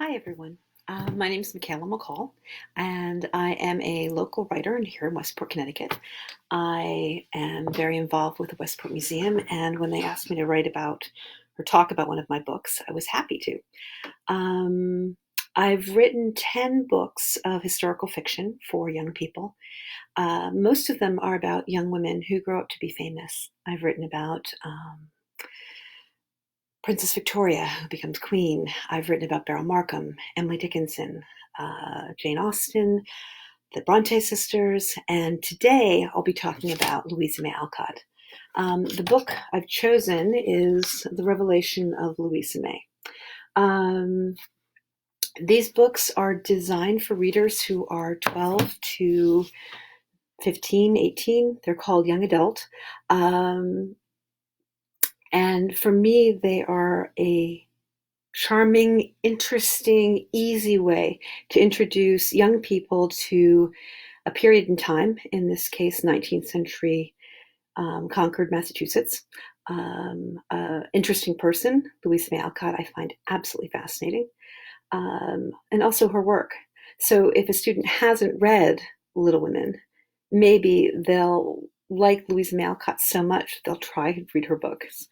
Hi, everyone. My name is Michaela MacColl, and I am a local writer here in Westport, Connecticut. I am very involved with the Westport Museum, and when they asked me to write about or talk about one of my books, I was happy to. Um, I've written 10 books of historical fiction for young people. Most of them are about young women who grow up to be famous. I've written about Princess Victoria, who becomes queen. I've written about Beryl Markham, Emily Dickinson, Jane Austen, the Bronte sisters, and today I'll be talking about Louisa May Alcott. The book I've chosen is The Revelation of Louisa May. These books are designed for readers who are 12 to 15, 18. They're called young adult. And for me, they are a charming, interesting, easy way to introduce young people to a period in time, in this case, 19th century Concord, Massachusetts. Interesting person, Louisa May Alcott, I find absolutely fascinating, and also her work. So if a student hasn't read Little Women, maybe they'll like Louisa May Alcott so much they'll try to read her books.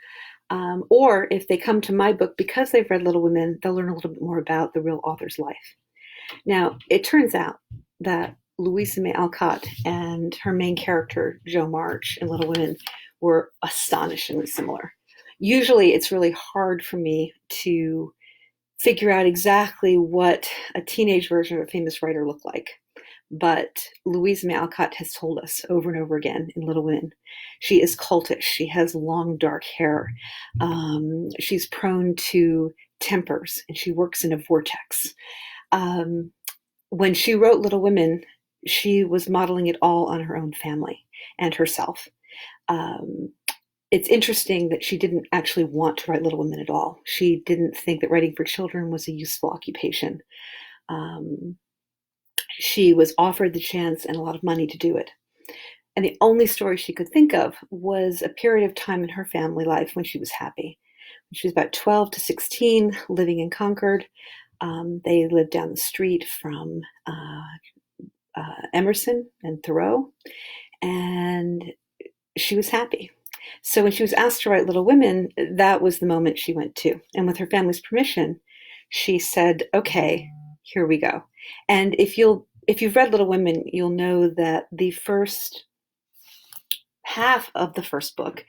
Or if they come to my book because they've read Little Women, they'll learn a little bit more about the real author's life. Now, it turns out that Louisa May Alcott and her main character, Jo March, in Little Women were astonishingly similar. Usually, it's really hard for me to figure out exactly what a teenage version of a famous writer looked like. But Louisa May Alcott has told us over and over again in Little Women, she is cultish. She has long, dark hair. She's prone to tempers, and she works in a vortex. When she wrote Little Women, she was modeling it all on her own family and herself. It's interesting that she didn't actually want to write Little Women at all. She didn't think that writing for children was a useful occupation. She was offered the chance and a lot of money to do it. And the only story she could think of was a period of time in her family life when she was happy. When she was about 12 to 16, living in Concord. They lived down the street from Emerson and Thoreau, and she was happy. So when she was asked to write Little Women, that was the moment she went to. And with her family's permission, she said, okay, here we go. And if you've read Little Women, you'll know that the first half of the first book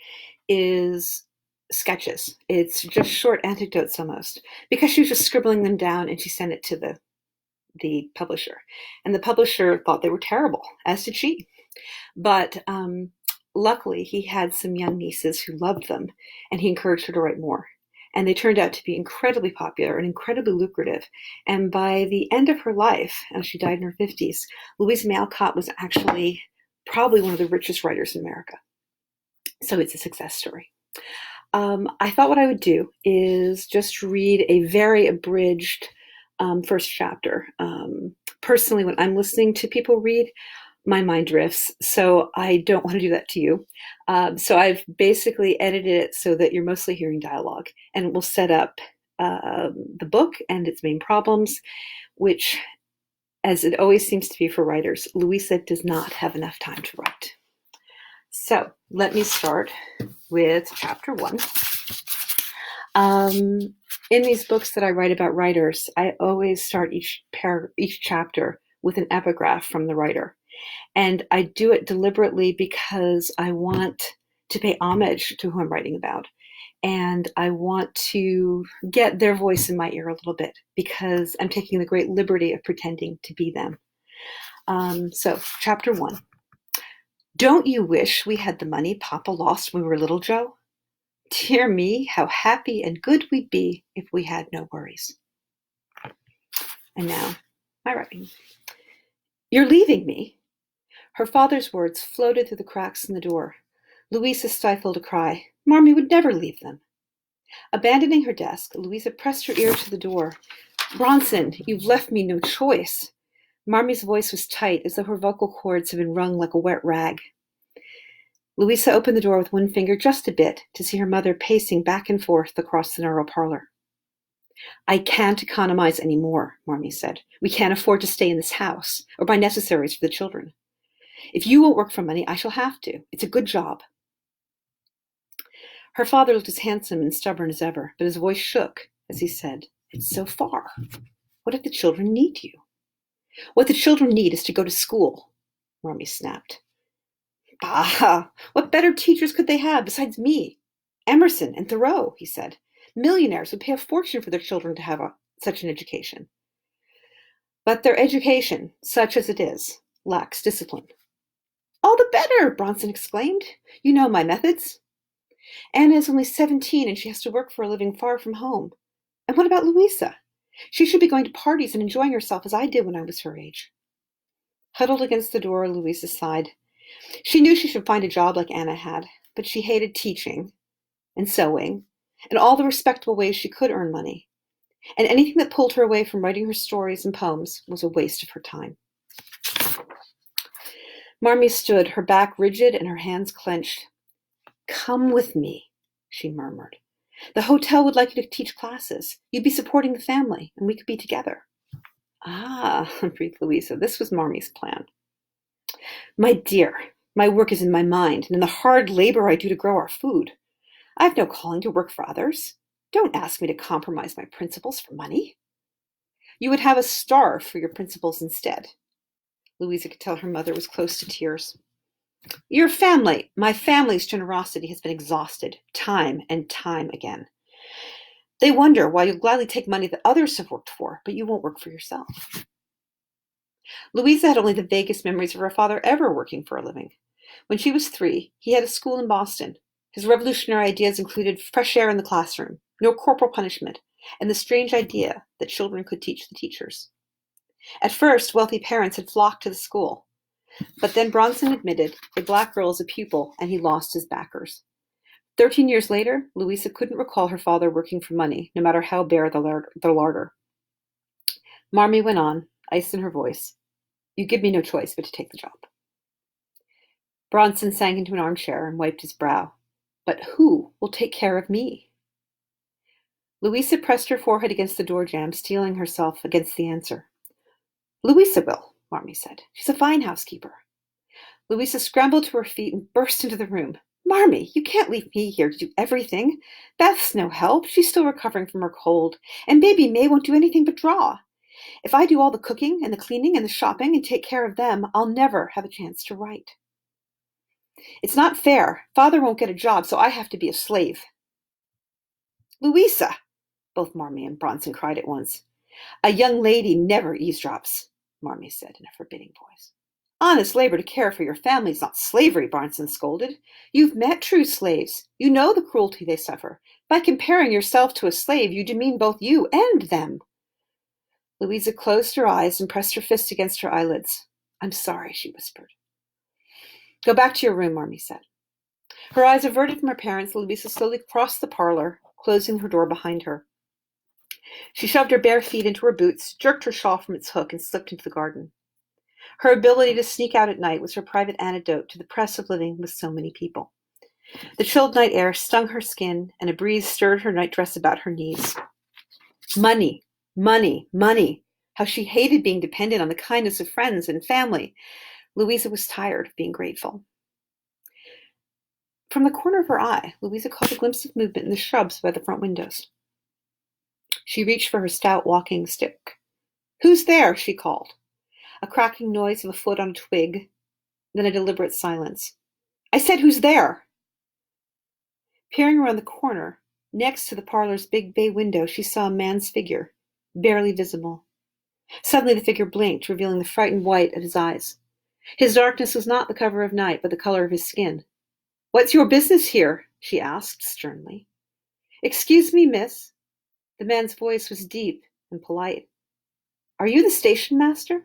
is sketches. It's just short anecdotes almost, because she was just scribbling them down and she sent it to the publisher. And the publisher thought they were terrible, as did she. But luckily, he had some young nieces who loved them, and he encouraged her to write more. And they turned out to be incredibly popular and incredibly lucrative. And by the end of her life, as she died in her 50s, Louisa May Alcott was actually probably one of the richest writers in America. So it's a success story. I thought what I would do is just read a very abridged first chapter. Personally, when I'm listening to people read, my mind drifts, so I don't want to do that to you. So I've basically edited it so that you're mostly hearing dialogue, and it will set up the book and its main problems, which, as it always seems to be for writers, Louisa does not have enough time to write. So let me start with chapter 1. In these books that I write about writers, I always start each chapter with an epigraph from the writer. And I do it deliberately because I want to pay homage to who I'm writing about. And I want to get their voice in my ear a little bit because I'm taking the great liberty of pretending to be them. So, chapter 1. Don't you wish we had the money Papa lost when we were little, Joe? Dear me, how happy and good we'd be if we had no worries. And now, my writing. You're leaving me? Her father's words floated through the cracks in the door. Louisa stifled a cry. Marmee would never leave them. Abandoning her desk, Louisa pressed her ear to the door. Bronson, you've left me no choice. Marmee's voice was tight, as though her vocal cords had been wrung like a wet rag. Louisa opened the door with one finger just a bit to see her mother pacing back and forth across the narrow parlor. I can't economize anymore, Marmee said. We can't afford to stay in this house or buy necessaries for the children. If you won't work for money, I shall have to. It's a good job. Her father looked as handsome and stubborn as ever, but his voice shook as he said, It's so far. What if the children need you? What the children need is to go to school, Marmee snapped. Bah! What better teachers could they have besides me? Emerson and Thoreau, he said. Millionaires would pay a fortune for their children to have such an education. But their education, such as it is, lacks discipline. All the better, Bronson exclaimed. You know my methods. Anna is only 17 and she has to work for a living far from home. And what about Louisa? She should be going to parties and enjoying herself as I did when I was her age. Huddled against the door, Louisa sighed. She knew she should find a job like Anna had, but she hated teaching and sewing and all the respectable ways she could earn money. And anything that pulled her away from writing her stories and poems was a waste of her time. Marmee stood, her back rigid and her hands clenched. Come with me, she murmured. The hotel would like you to teach classes. You'd be supporting the family, and we could be together. Ah, breathed Louisa. This was Marmee's plan. My dear, my work is in my mind and in the hard labor I do to grow our food. I have no calling to work for others. Don't ask me to compromise my principles for money. You would have us starve for your principles instead. Louisa could tell her mother was close to tears. Your family, my family's generosity has been exhausted, time and time again. They wonder why you'll gladly take money that others have worked for, but you won't work for yourself. Louisa had only the vaguest memories of her father ever working for a living. When she was 3, he had a school in Boston. His revolutionary ideas included fresh air in the classroom, no corporal punishment, and the strange idea that children could teach the teachers. At first, wealthy parents had flocked to the school. But then Bronson admitted a black girl as a pupil, and he lost his backers. 13 years later, Louisa couldn't recall her father working for money, no matter how bare the larder. Marmee went on, ice in her voice. You give me no choice but to take the job. Bronson sank into an armchair and wiped his brow. But who will take care of me? Louisa pressed her forehead against the door jamb, steeling herself against the answer. Louisa will, Marmee said. She's a fine housekeeper. Louisa scrambled to her feet and burst into the room. Marmee, you can't leave me here to do everything. Beth's no help. She's still recovering from her cold. And baby May won't do anything but draw. If I do all the cooking and the cleaning and the shopping and take care of them, I'll never have a chance to write. It's not fair. Father won't get a job, so I have to be a slave. Louisa, both Marmee and Bronson cried at once. A young lady never eavesdrops, Marmee said in a forbidding voice. Honest labor to care for your family is not slavery, Bronson scolded. You've met true slaves. You know the cruelty they suffer. By comparing yourself to a slave, you demean both you and them. Louisa closed her eyes and pressed her fist against her eyelids. I'm sorry, she whispered. Go back to your room, Marmee said. Her eyes averted from her parents, Louisa slowly crossed the parlor, closing her door behind her. She shoved her bare feet into her boots, jerked her shawl from its hook, and slipped into the garden. Her ability to sneak out at night was her private antidote to the press of living with so many people. The chilled night air stung her skin, and a breeze stirred her nightdress about her knees. Money, money, money. How she hated being dependent on the kindness of friends and family. Louisa was tired of being grateful. From the corner of her eye, Louisa caught a glimpse of movement in the shrubs by the front windows. She reached for her stout walking stick. Who's there? She called. A cracking noise of a foot on a twig, then a deliberate silence. I said, who's there? Peering around the corner, next to the parlor's big bay window, she saw a man's figure, barely visible. Suddenly the figure blinked, revealing the frightened white of his eyes. His darkness was not the cover of night, but the color of his skin. What's your business here? She asked sternly. Excuse me, miss. The man's voice was deep and polite. Are you the station master?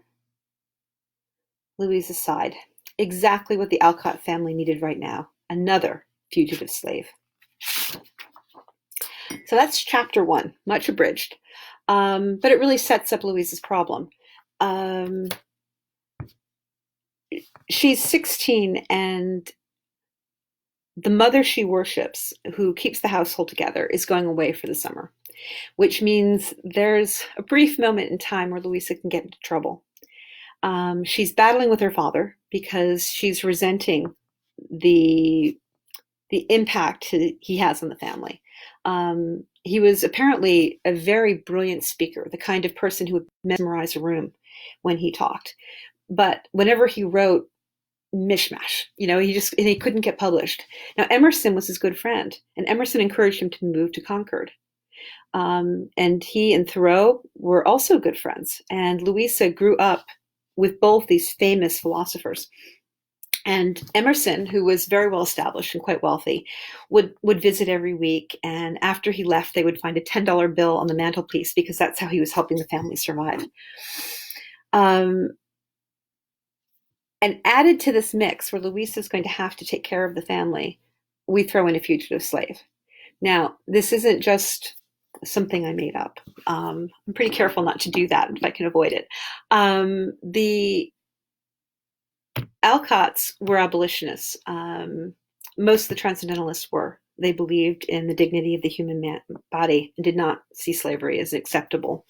Louisa sighed. Exactly what the Alcott family needed right now. Another fugitive slave. So that's chapter 1, much abridged. But it really sets up Louisa's problem. She's 16 and the mother she worships, who keeps the household together, is going away for the summer. which means there's a brief moment in time where Louisa can get into trouble. She's battling with her father because she's resenting the impact he has on the family. He was apparently a very brilliant speaker, the kind of person who would mesmerize a room when he talked. But whenever he wrote, mishmash, he couldn't get published. Now, Emerson was his good friend, and Emerson encouraged him to move to Concord. And he and Thoreau were also good friends. And Louisa grew up with both these famous philosophers. And Emerson, who was very well established and quite wealthy, would visit every week. And after he left, they would find a $10 bill on the mantelpiece because that's how he was helping the family survive. And added to this mix, where Louisa is going to have to take care of the family, we throw in a fugitive slave. Now, this isn't just something I made up. I'm pretty careful not to do that if I can avoid it. The Alcotts were abolitionists. Most of the Transcendentalists were. They believed in the dignity of the human body and did not see slavery as an acceptable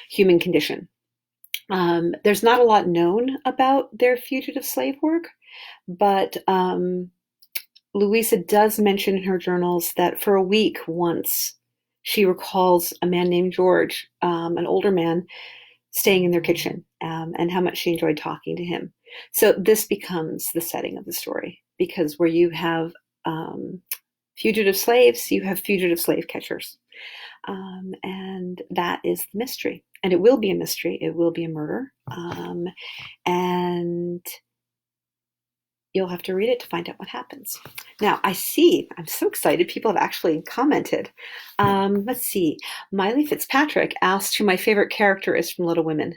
human condition. There's not a lot known about their fugitive slave work, but Louisa does mention in her journals that for a week once, she recalls a man named George, an older man, staying in their kitchen, and how much she enjoyed talking to him. So this becomes the setting of the story, because where you have fugitive slaves, you have fugitive slave catchers. And that is the mystery. And it will be a mystery. It will be a murder. And you'll have to read it to find out what happens. Now, I'm so excited. People have actually commented. Let's see. Miley Fitzpatrick asked who my favorite character is from Little Women.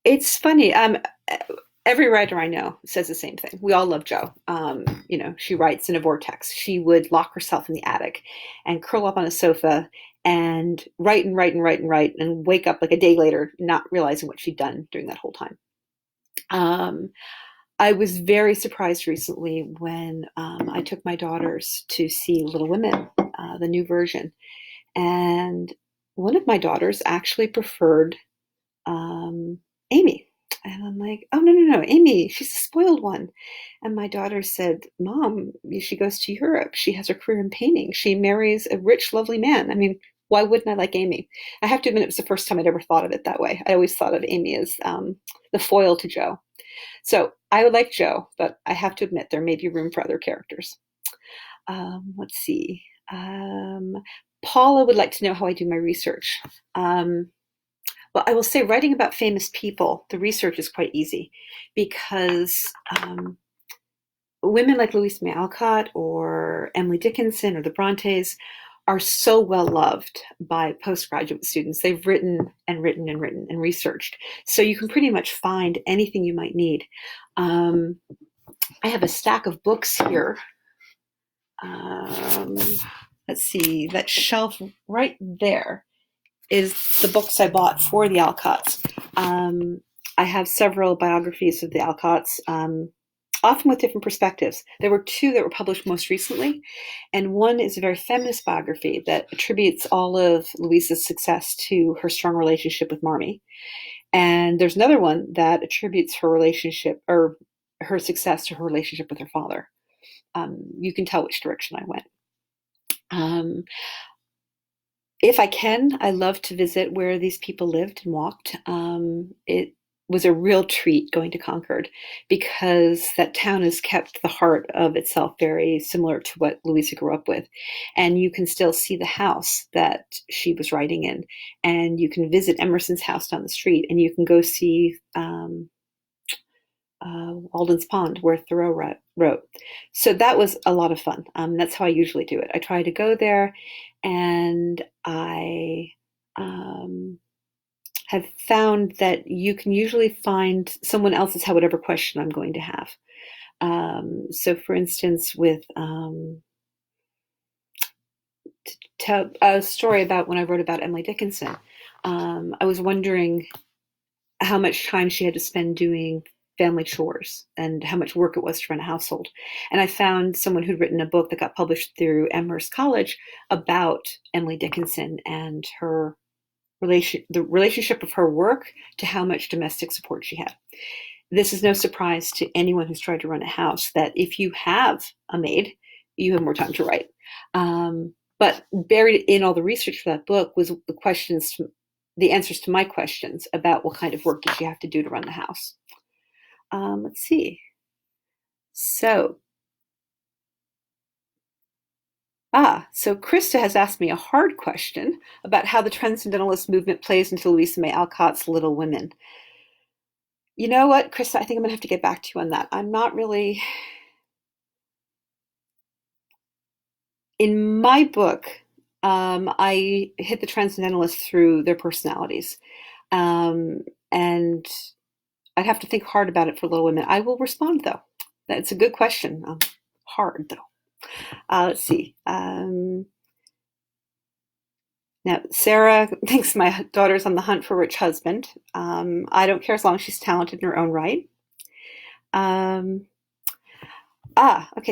It's funny. Every writer I know says the same thing. We all love Jo. She writes in a vortex. She would lock herself in the attic and curl up on a sofa and write and write and write and write and wake up like a day later, not realizing what she'd done during that whole time. I was very surprised recently when I took my daughters to see Little Women, the new version. And one of my daughters actually preferred Amy. And I'm like, oh, no, Amy, she's a spoiled one. And my daughter said, Mom, she goes to Europe. She has her career in painting. She marries a rich, lovely man. I mean, why wouldn't I like Amy? I have to admit, it was the first time I'd ever thought of it that way. I always thought of Amy as the foil to Jo. So I would like Jo, but I have to admit there may be room for other characters. Let's see. Paula would like to know how I do my research. Well, I will say writing about famous people, the research is quite easy because women like Louisa May Alcott or Emily Dickinson or the Brontes are so well loved by postgraduate students. They've written and written and written and researched. So you can pretty much find anything you might need. I have a stack of books here. Let's see, that shelf right there is the books I bought for the Alcotts. I have several biographies of the Alcotts, often with different perspectives. There were two that were published most recently, and one is a very feminist biography that attributes all of Louisa's success to her strong relationship with Marmee. And there's another one that attributes her relationship or her success to her relationship with her father. You can tell which direction I went. If I can, I love to visit where these people lived and walked. It was a real treat going to Concord because that town has kept the heart of itself very similar to what Louisa grew up with. And you can still see the house that she was writing in. And you can visit Emerson's house down the street, and you can go see Walden's Pond, where Thoreau wrote. So that was a lot of fun. That's how I usually do it. I try to go there, and I have found that you can usually find someone else's had whatever question I'm going to have. So for instance, with to tell a story about when I wrote about Emily Dickinson, I was wondering how much time she had to spend doing family chores and how much work it was to run a household. And I found someone who'd written a book that got published through Amherst College about Emily Dickinson and the relationship of her work to how much domestic support she had. This is no surprise to anyone who's tried to run a house that if you have a maid, you have more time to write. But buried in all the research for that book was the answers to my questions about what kind of work did you have to do to run the house. Let's see. So Krista has asked me a hard question about how the Transcendentalist movement plays into Louisa May Alcott's Little Women. You know what, Krista, I think I'm going to have to get back to you on that. I'm not really... In my book, I hit the Transcendentalists through their personalities. And I'd have to think hard about it for Little Women. I will respond, though. That's a good question. Hard, though. Let's see. Now, Sarah thinks my daughter's on the hunt for a rich husband. I don't care as long as she's talented in her own right. Okay,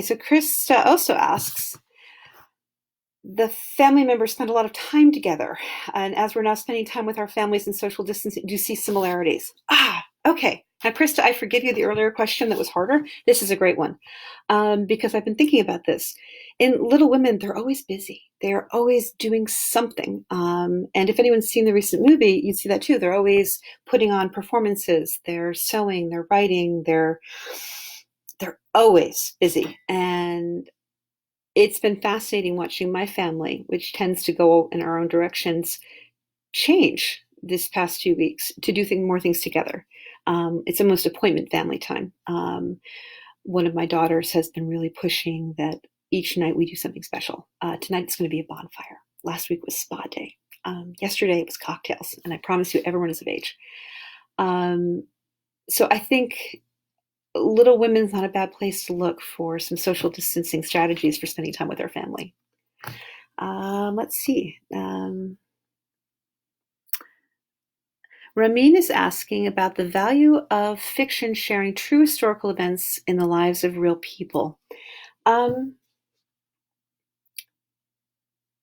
so Chris also asks, the family members spend a lot of time together, and as we're now spending time with our families and social distancing, do you see similarities? Okay. Now, Krista, I forgive you the earlier question that was harder. This is a great one, because I've been thinking about this. In Little Women, they're always busy. They're always doing something. And if anyone's seen the recent movie, you'd see that too. They're always putting on performances. They're sewing, they're writing, they're always busy. And it's been fascinating watching my family, which tends to go in our own directions, change this past 2 weeks to do more things together. It's almost appointment family time. One of my daughters has been really pushing that each night we do something special. Tonight it's going to be a bonfire. Last week was spa day. Yesterday it was cocktails, and I promise you everyone is of age. So I think Little Women's not a bad place to look for some social distancing strategies for spending time with our family. Let's see. Ramin is asking about the value of fiction sharing true historical events in the lives of real people. Yeah,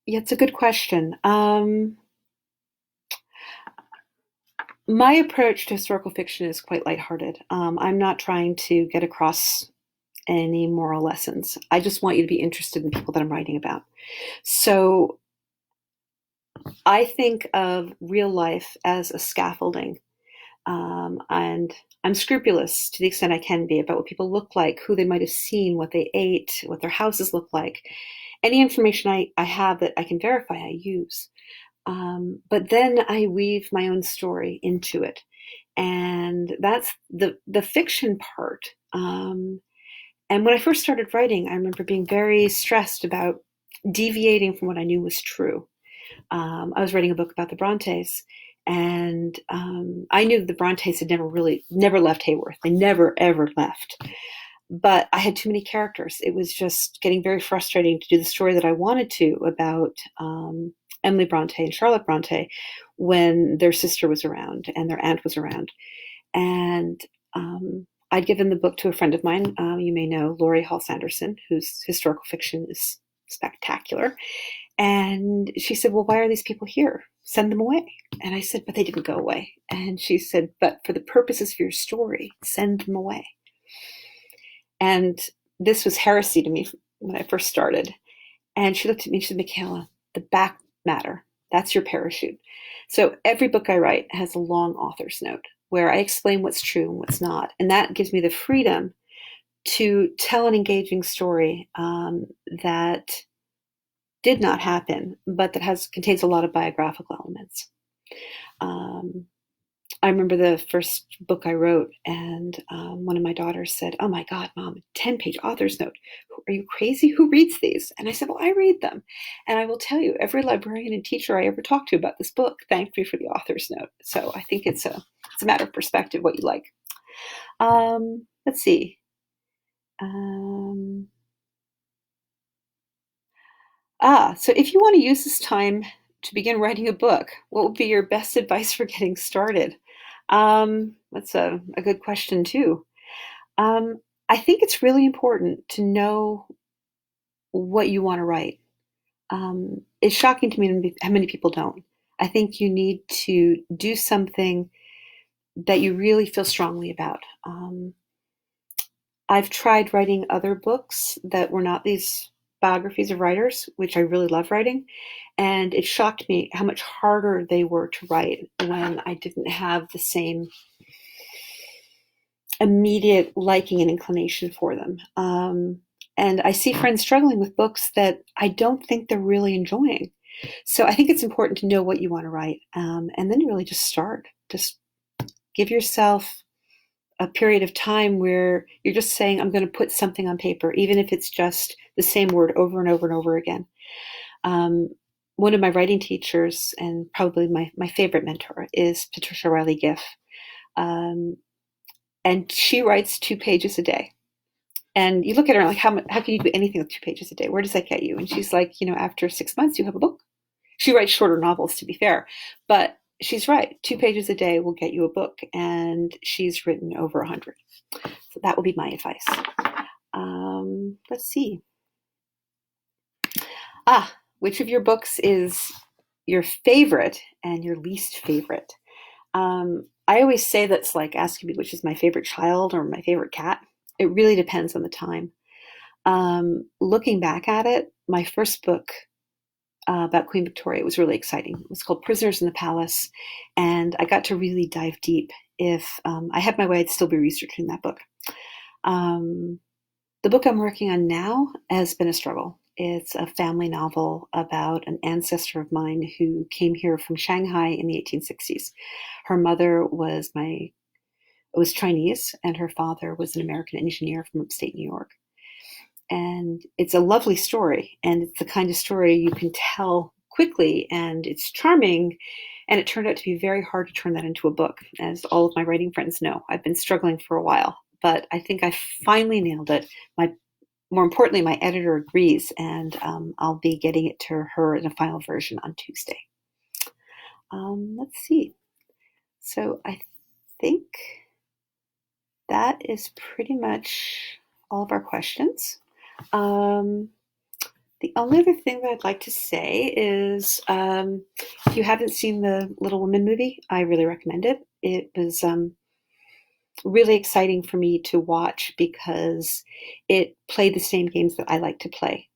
it's a good question. My approach to historical fiction is quite lighthearted. I'm not trying to get across any moral lessons. I just want you to be interested in people that I'm writing about. So I think of real life as a scaffolding. And I'm scrupulous to the extent I can be about what people look like, who they might have seen, what they ate, what their houses look like. Any information I have that I can verify, I use. But then I weave my own story into it. And that's the fiction part. And when I first started writing, I remember being very stressed about deviating from what I knew was true. I was writing a book about the Brontes, and I knew the Brontes had never left Haworth. They never, ever left. But I had too many characters. It was just getting very frustrating to do the story that I wanted to about Emily Bronte and Charlotte Bronte when their sister was around and their aunt was around. And I'd given the book to a friend of mine, you may know, Laurie Hall Sanderson, whose historical fiction is spectacular. And she said, well, why are these people here? Send them away. And I said, but they didn't go away. And she said, but for the purposes of your story, send them away. And this was heresy to me when I first started. And she looked at me and she said, Michaela, the back matter, that's your parachute. So every book I write has a long author's note where I explain what's true and what's not. And that gives me the freedom to tell an engaging story that did not happen, but that contains a lot of biographical elements. I remember the first book I wrote, and one of my daughters said, oh my God, Mom, 10-page author's note. Are you crazy? Who reads these? And I said, well, I read them. And I will tell you, every librarian and teacher I ever talked to about this book thanked me for the author's note. So I think it's a matter of perspective, what you like. Let's see. So if you want to use this time to begin writing a book, what would be your best advice for getting started? That's a good question too. Um, I think it's really important to know what you want to write. It's shocking to me how many people don't. I think you need to do something that you really feel strongly about. I've tried writing other books that were not these biographies of writers, which I really love writing, and it shocked me how much harder they were to write when I didn't have the same immediate liking and inclination for them. And I see friends struggling with books that I don't think they're really enjoying. So I think it's important to know what you want to write, and then really just start. Just give yourself a period of time where you're just saying, I'm going to put something on paper, even if it's just the same word over and over and over again. Um, One of my writing teachers, and probably my favorite mentor, is Patricia Riley Giff. Um, and she writes 2 pages a day. And you look at her like, how can you do anything with 2 pages a day? Where does that get you? And she's like, after 6 months, you have a book. She writes shorter novels, to be fair, but she's right. 2 pages a day will get you a book, and she's written over 100. So that would be my advice. Let's see. Which of your books is your favorite and your least favorite? I always say that's like asking me which is my favorite child or my favorite cat. It really depends on the time. Looking back at it, my first book about Queen Victoria was really exciting. It was called Prisoners in the Palace, and I got to really dive deep. If I had my way, I'd still be researching that book. Um, the book I'm working on now has been a struggle. It's a family novel about an ancestor of mine who came here from Shanghai in the 1860s. Her mother was Chinese, and her father was an American engineer from upstate New York. And it's a lovely story, and it's the kind of story you can tell quickly, and it's charming. And it turned out to be very hard to turn that into a book, as all of my writing friends know. I've been struggling for a while, but I think I finally nailed it. More importantly, my editor agrees, and I'll be getting it to her in a final version on Tuesday. Let's see. So I think that is pretty much all of our questions. Um, the only other thing that I'd like to say is if you haven't seen the Little Women movie, I really recommend it. It was really exciting for me to watch because it played the same games that I like to play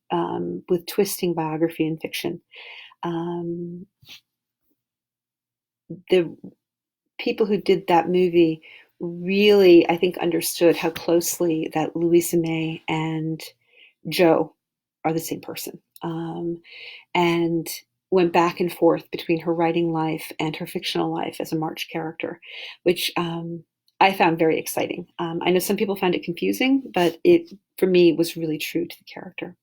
with twisting biography and fiction. Um, the people who did that movie really, I think, understood how closely that Louisa May and Jo are the same person, and went back and forth between her writing life and her fictional life as a March character, which I found very exciting. I know some people found it confusing, but it, for me, was really true to the character.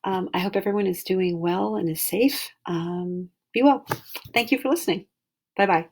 I hope everyone is doing well and is safe. Be well. Thank you for listening. Bye bye.